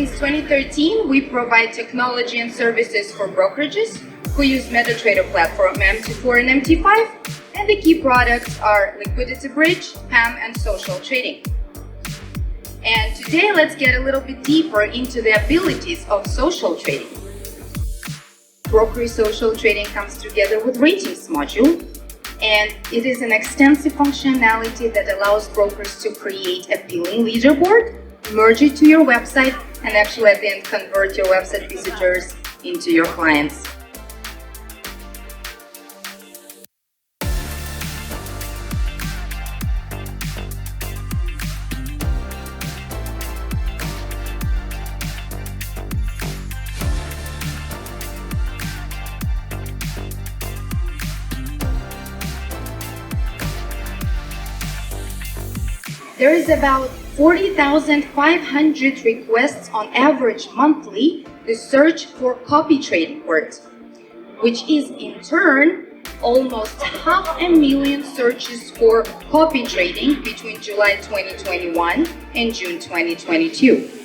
Since 2013, we provide technology and services for brokerages who use MetaTrader platform MT4 and MT5, and the key products are liquidity bridge, PAM, and social trading. And today, let's get a little bit deeper into the abilities of social trading. Brokeree Social Trading comes together with Ratings module, and it is an extensive functionality that allows brokers to create a billing leaderboard, merge it to your website, and actually at the end convert your website visitors into your clients. There is about 40,500 requests on average monthly to search for copy trading words, which is in turn almost 500,000 searches for copy trading between July 2021 and June 2022.